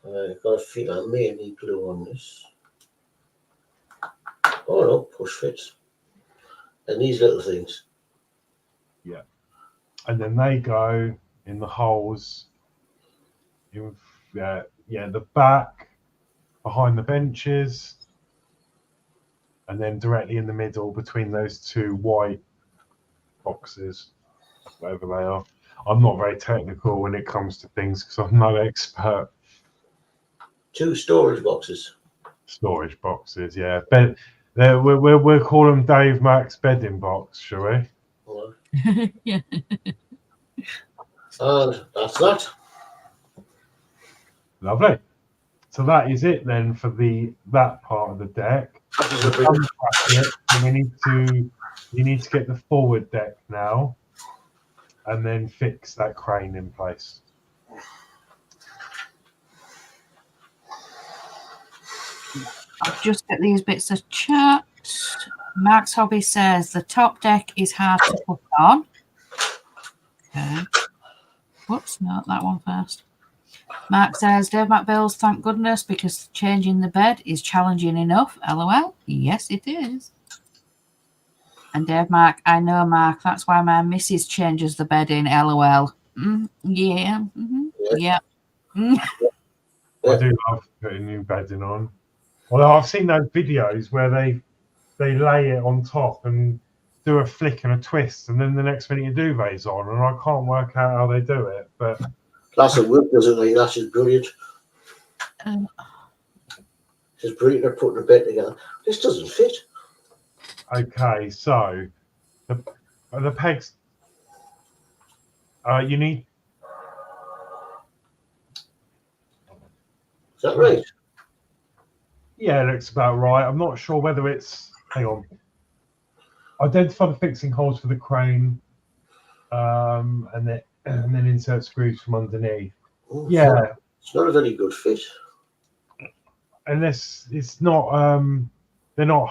[SPEAKER 1] I've got to fit a mainly glue on this. Oh no, push fits. And these little things.
[SPEAKER 2] Yeah. And then they go in the holes in the back, behind the benches, and then directly in the middle between those two white boxes, whatever they are. I'm not very technical when it comes to things because I'm no expert.
[SPEAKER 1] 2 storage boxes.
[SPEAKER 2] Storage boxes, yeah. But we'll call them Dave Max bedding box, shall we?
[SPEAKER 1] All
[SPEAKER 3] Yeah.
[SPEAKER 1] right. And that's that.
[SPEAKER 2] Lovely. So that is it then for that part of the deck.
[SPEAKER 1] That is a bit.
[SPEAKER 2] And you need to get the forward deck now, and then fix that crane in place.
[SPEAKER 3] I'll just get these bits of chat. Mark's Hobby says the top deck is hard to put on. Okay. Whoops, no, that one first. Mark says, Dave Builds, thank goodness, because changing the bed is challenging enough. LOL. Yes, it is. And Dave Mark, I know, Mark, that's why my missus changes the bed in. LOL. Yeah. Mm-hmm. Yeah.
[SPEAKER 2] I do love putting new bedding on. Although I've seen those videos where they lay it on top and do a flick and a twist, and then the next minute your duvet's on, and I can't work out how they do it. But
[SPEAKER 1] That's a work, doesn't it? That's just brilliant. Just brilliant at putting a bed together. This doesn't fit.
[SPEAKER 2] okay, so the pegs. You need.
[SPEAKER 1] Is that right?
[SPEAKER 2] Yeah, it looks about right. I'm not sure whether it's. Hang on. Identify the fixing holes for the crane, and then insert screws from underneath.
[SPEAKER 1] Oh,
[SPEAKER 2] Yeah,
[SPEAKER 1] it's not a very good fit.
[SPEAKER 2] unless it's not. They're not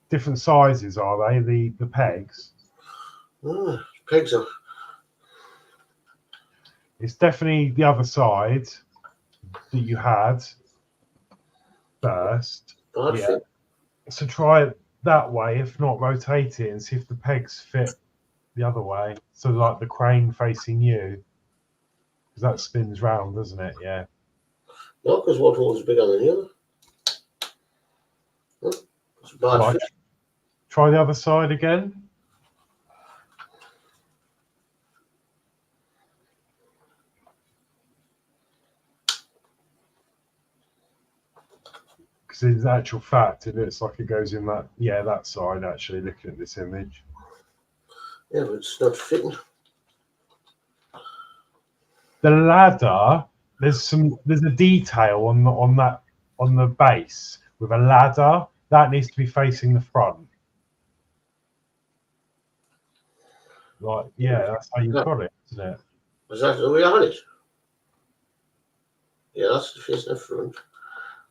[SPEAKER 2] different sizes, are they? The pegs.
[SPEAKER 1] Oh, pegs are.
[SPEAKER 2] It's definitely the other side that you had first.
[SPEAKER 1] Bad
[SPEAKER 2] Yeah.
[SPEAKER 1] fit.
[SPEAKER 2] So try it that way. If not, rotate it and see if the pegs fit the other way. So like the crane facing you, because that spins round, doesn't it? Yeah.
[SPEAKER 1] No, because one hole is bigger than the other. Huh? It's a bad
[SPEAKER 2] Right.
[SPEAKER 1] fit.
[SPEAKER 2] Try the other side again. Because in actual fact, it looks like it goes in that side, actually, looking at this image.
[SPEAKER 1] Yeah, but it's not fitting.
[SPEAKER 2] The ladder, there's a detail on the base with a ladder that needs to be facing the front. Like, yeah, that's how you've got it, isn't it?
[SPEAKER 1] Is that the way I had it? Yeah, that's the facing the front.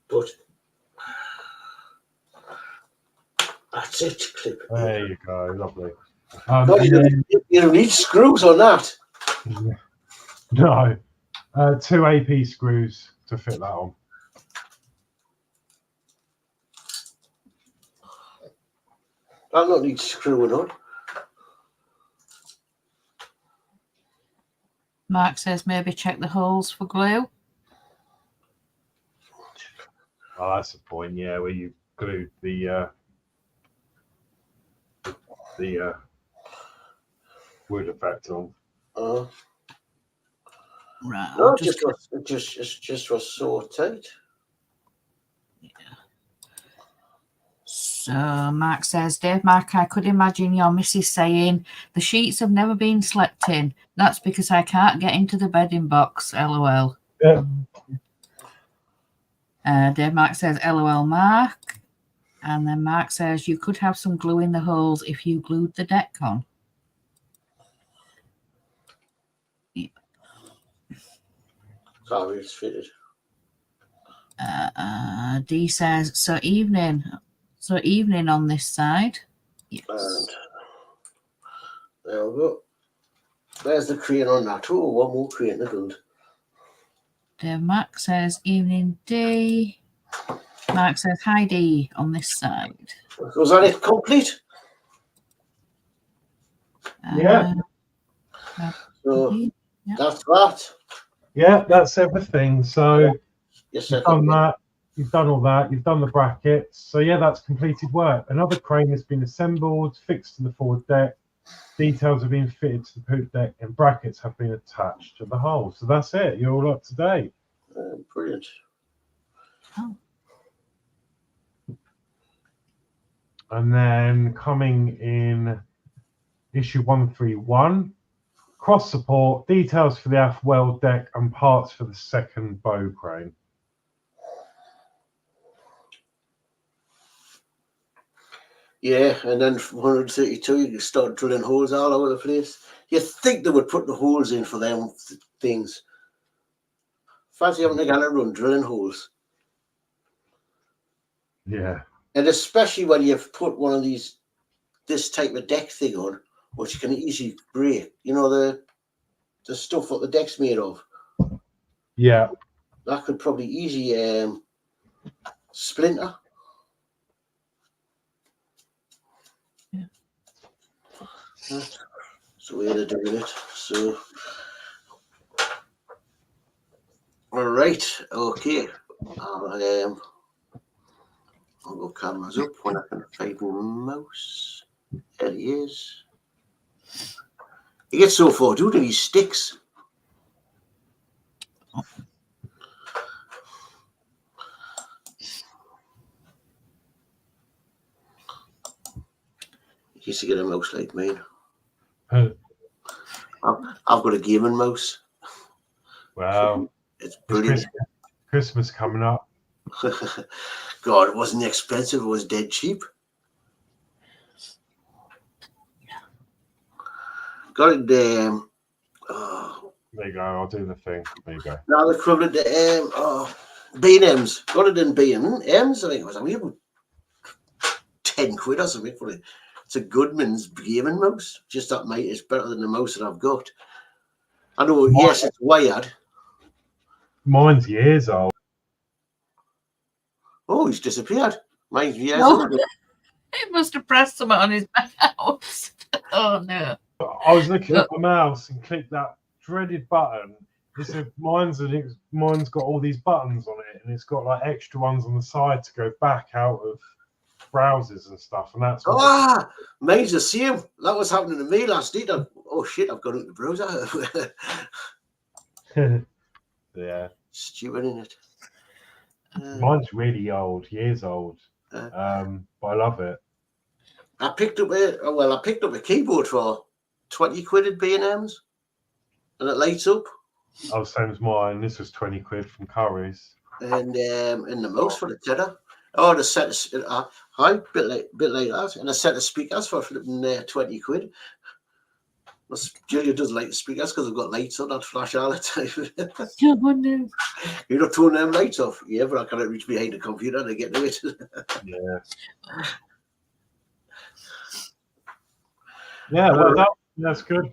[SPEAKER 1] But that's it, clip.
[SPEAKER 2] There you go, lovely.
[SPEAKER 1] No, you don't need screws on that.
[SPEAKER 2] No, 2 AP screws to fit that on.
[SPEAKER 1] That not need screwing on.
[SPEAKER 3] Mark says maybe check the holes for glue.
[SPEAKER 2] Oh, that's the point, yeah, where you glued the wood effect on.
[SPEAKER 3] Right.
[SPEAKER 1] No, it just was so tight.
[SPEAKER 3] Yeah. So Mark says, Dave Mark, I could imagine your missus saying, the sheets have never been slept in. That's because I can't get into the bedding box. LOL.
[SPEAKER 2] Yeah.
[SPEAKER 3] Dave Mark says, LOL Mark. And then Mark says, you could have some glue in the holes if you glued the deck on. Yeah.
[SPEAKER 1] Sorry, it's fitted.
[SPEAKER 3] D says, so evening on this side. Yes.
[SPEAKER 1] And there we go. There's the crane on that. Oh, one more crane to build.
[SPEAKER 3] Dave Mark says, evening D. Mark says, hi D on this side.
[SPEAKER 1] Was that it complete?
[SPEAKER 2] Yeah.
[SPEAKER 1] So
[SPEAKER 3] Indeed. Yeah.
[SPEAKER 1] that's that.
[SPEAKER 2] Yeah, that's everything. So
[SPEAKER 1] Yes,
[SPEAKER 2] you've done that. You've done all that. You've done the brackets. So yeah, that's completed work. Another crane has been assembled, fixed to the forward deck. Details have been fitted to the poop deck, and brackets have been attached to the hull. So that's it. You're all up to date.
[SPEAKER 1] Brilliant.
[SPEAKER 3] Oh.
[SPEAKER 2] And then coming in issue 131, cross support, details for the aft weld deck, and parts for the second bow crane.
[SPEAKER 1] Yeah, and then from 132, you can start drilling holes all over the place. You think they would put the holes in for them things. Fancy having to go on a run drilling holes.
[SPEAKER 2] Yeah.
[SPEAKER 1] And especially when you've put one of this type of deck thing on, which can easily break. You know, the stuff that the deck's made of.
[SPEAKER 2] Yeah.
[SPEAKER 1] That could probably easily splinter.
[SPEAKER 3] Yeah.
[SPEAKER 1] That's the way they're doing it. So, all right, okay. I'll go cameras up when I can find my mouse. There he is. He gets so far, dude, and he sticks. He used to get a mouse like mine. I've got a gaming mouse.
[SPEAKER 2] Wow.
[SPEAKER 1] It's brilliant.
[SPEAKER 2] Christmas coming up.
[SPEAKER 1] God, it wasn't expensive. It was dead cheap. Got it. Oh,
[SPEAKER 2] There you go. I'll do the thing. There you go.
[SPEAKER 1] now the equivalent to B&M's. Got it in B&M's. I think it was about 10 quid or something for it. It's a Goodman's gaming mouse. Just that, mate, is better than the mouse that I've got. I know. Yes, it's wired.
[SPEAKER 2] Mine's years old.
[SPEAKER 1] Oh, he's disappeared. Mine's years
[SPEAKER 3] No.
[SPEAKER 1] old.
[SPEAKER 3] He must have pressed something on his mouse. Oh no.
[SPEAKER 2] I was looking at my mouse and clicked that dreaded button. It said mine's got all these buttons on it, and it's got like extra ones on the side to go back out of browsers and stuff. And that's
[SPEAKER 1] mine's the same. That was happening to me last night. Oh shit! I've got into the browser.
[SPEAKER 2] Yeah.
[SPEAKER 1] Stupid, isn't it?
[SPEAKER 2] Mine's really old, years old. But I love it.
[SPEAKER 1] I picked up a keyboard for 20 quid at B&M's, and it lights up.
[SPEAKER 2] Oh, same as mine. This was 20 quid from Curry's.
[SPEAKER 1] And the mouse for the tenner. Oh, the set of bit like that, and a set of speakers for flipping 20 quid. Julia doesn't like the speakers because they've got lights on that flash all the time.
[SPEAKER 3] I wonder.
[SPEAKER 1] You don't turn them lights off. Yeah, but I can't reach behind the computer to get to it.
[SPEAKER 2] Yeah. Yeah, well done. That's good.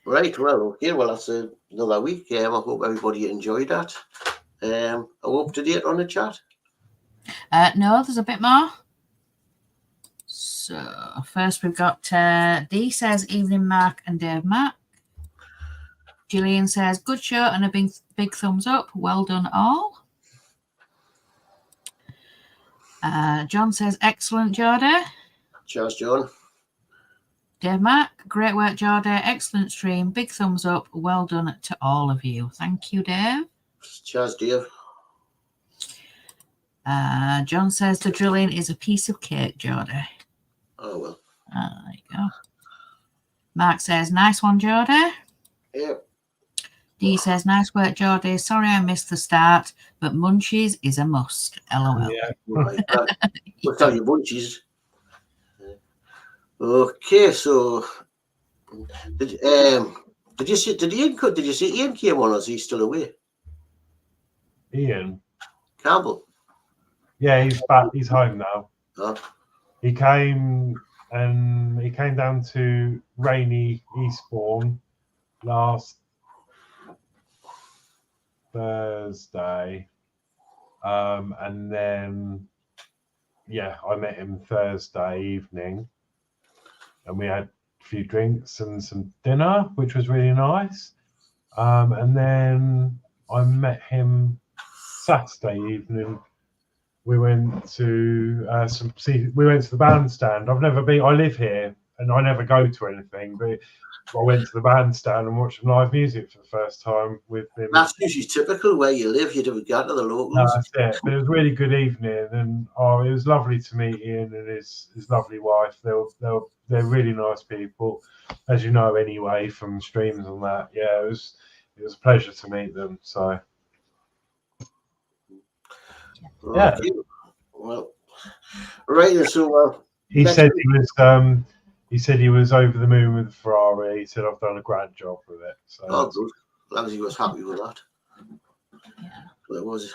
[SPEAKER 1] Right, well, okay, well, that's another week. I hope everybody enjoyed that. Are we up to date on the chat?
[SPEAKER 3] No, there's a bit more. So first we've got Dee says, evening Mark and Dave Mac. Gillian says, good show and a big thumbs up. Well done all. John says, excellent, Geordie.
[SPEAKER 1] Cheers, John.
[SPEAKER 3] Dave Mac, great work, Geordie. Excellent stream. Big thumbs up. Well done to all of you. Thank you, Dave.
[SPEAKER 1] Cheers, Dave.
[SPEAKER 3] John says the drilling is a piece of cake, Geordie.
[SPEAKER 1] Oh, well.
[SPEAKER 3] There you go. Mark says, nice one, Geordie.
[SPEAKER 1] Yep.
[SPEAKER 3] Dee says, nice work, Geordie. Sorry I missed the start, but munchies is a must. LOL.
[SPEAKER 2] Yeah.
[SPEAKER 1] Right. We'll tell you munchies. Okay, so did you see Ian came on, or is he still away?
[SPEAKER 2] Ian.
[SPEAKER 1] Campbell.
[SPEAKER 2] Yeah, he's back. He's home now.
[SPEAKER 1] Huh?
[SPEAKER 2] He came down to rainy Eastbourne last Thursday, and then I met him Thursday evening, and we had few drinks and some dinner, which was really nice. And then I met him Saturday evening. We went to we went to the bandstand. I've never been. I live here and I never go to anything, but I went to the bandstand and watched some live music for the first time with him.
[SPEAKER 1] That's usually typical where you live. You don't go to the locals.
[SPEAKER 2] No, that's it. But it was a really good evening, and it was lovely to meet Ian and his lovely wife. They're really nice people, as you know anyway from streams and that. Yeah, it was a pleasure to meet them. So yeah.
[SPEAKER 1] Well, right. So
[SPEAKER 2] he said he was over the moon with the Ferrari. He said I've done a grand job with it. So
[SPEAKER 1] good. As long as he was happy with that.
[SPEAKER 3] Yeah.
[SPEAKER 1] What was it?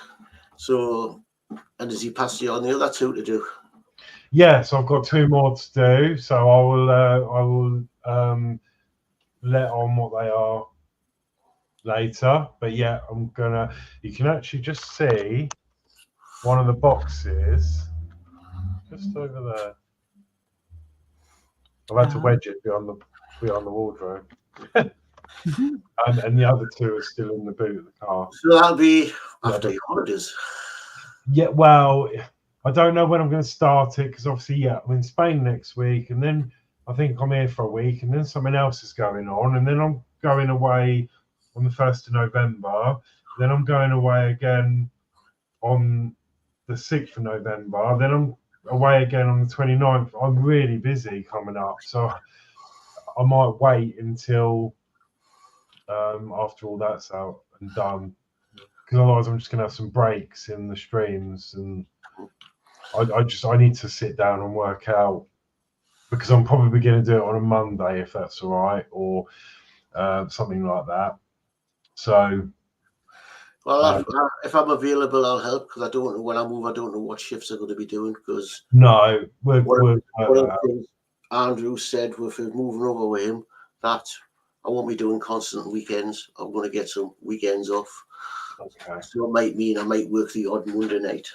[SPEAKER 1] So, and does he pass you on the other two to do?
[SPEAKER 2] Yes, I've got 2 more to do. So I will let on what they are later. But yeah, I'm gonna. You can actually just see one of the boxes just over there. I've had to wedge it beyond the wardrobe. And the other 2 are still in the boot of the car.
[SPEAKER 1] So that'll be after your holidays.
[SPEAKER 2] Yeah, well, I don't know when I'm going to start it because obviously, I'm in Spain next week, and then I think I'm here for a week, and then something else is going on, and then I'm going away on the 1st of November. Then I'm going away again on the 6th of November. Then I'm away again on the 29th. I'm really busy coming up, so I might wait until after all that's out and done, because otherwise I'm just gonna have some breaks in the streams, and I need to sit down and work out, because I'm probably going to do it on a Monday if that's all right, or something like that. So
[SPEAKER 1] well, if I'm available, I'll help, because I don't know when I move. I don't know what shifts I'm going to be doing, because
[SPEAKER 2] no,
[SPEAKER 1] one of the things Andrew said with moving over with him, that I won't be doing constant weekends. I'm going to get some weekends off.
[SPEAKER 2] Okay.
[SPEAKER 1] So it might mean I might work the odd Monday night.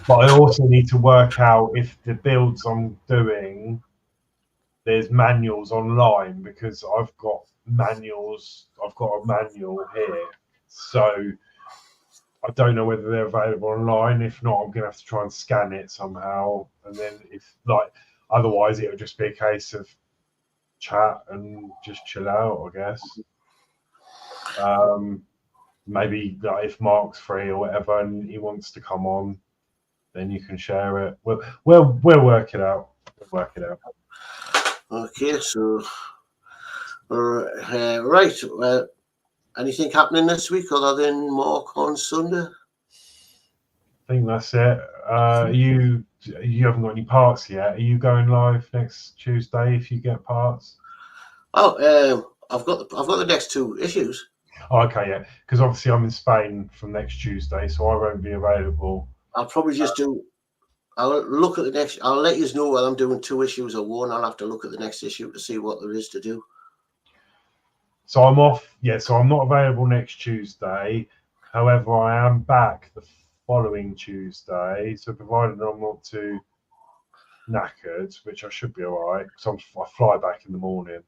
[SPEAKER 2] But I also need to work out if the builds I'm doing, there's manuals online, because I've got manuals. I've got a manual here, so I don't know whether they're available online. If not, I'm gonna have to try and scan it somehow, and then otherwise it'll just be a case of chat and just chill out, I guess. Maybe if Mark's free or whatever and he wants to come on, then you can share it. We'll work it out. We'll work it out.
[SPEAKER 1] Okay, so right. Well, anything happening this week other than Mark on Sunday?
[SPEAKER 2] I think that's it. You haven't got any parts yet. Are you going live next Tuesday if you get parts?
[SPEAKER 1] Oh, I've got the next 2 issues.
[SPEAKER 2] Oh, okay, yeah. Because obviously I'm in Spain from next Tuesday, so I won't be available.
[SPEAKER 1] I'll probably just do. I'll look at the next. I'll let you know whether I'm doing 2 issues or 1. I'll have to look at the next issue to see what there is to do.
[SPEAKER 2] So I'm off. Yeah, so I'm not available next Tuesday. However, I am back the following Tuesday. So provided I'm not too knackered, which I should be all right, because I fly back in the morning.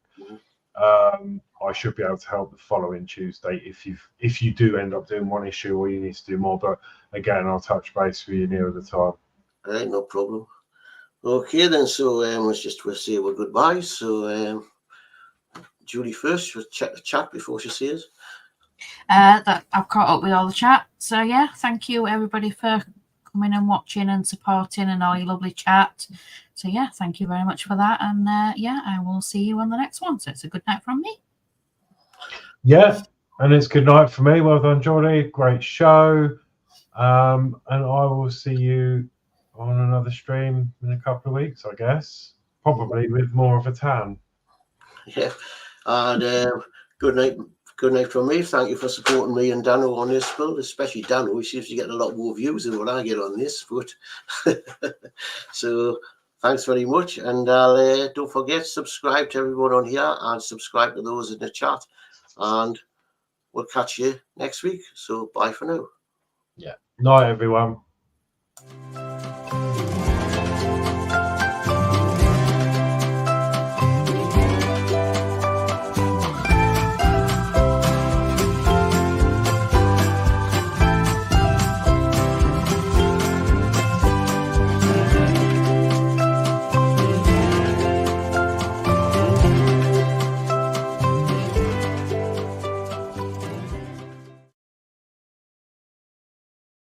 [SPEAKER 2] I should be able to help the following Tuesday if you do end up doing 1 issue or you need to do more. But again, I'll touch base with you nearer the time.
[SPEAKER 1] All right, no problem. Okay, then. So we'll say our goodbyes. So Julie first, she'll check the chat before she says.
[SPEAKER 3] That I've caught up with all the chat. So yeah, thank you everybody for coming and watching and supporting and all your lovely chat. So yeah, thank you very much for that. And yeah, I will see you on the next one. So it's a good night from me.
[SPEAKER 2] Yeah, and it's good night for me. Well done, Geordie. Great show. And I will see you on another stream in a couple of weeks, I guess. Probably with more of a tan.
[SPEAKER 1] Yeah. And good night. Good night from me. Thank you for supporting me and Danno on this build, especially Danno. He seems to get a lot more views than what I get on this. But so thanks very much. And I'll don't forget, subscribe to everyone on here and subscribe to those in the chat. And we'll catch you next week. So bye for now.
[SPEAKER 2] Yeah. Night, everyone.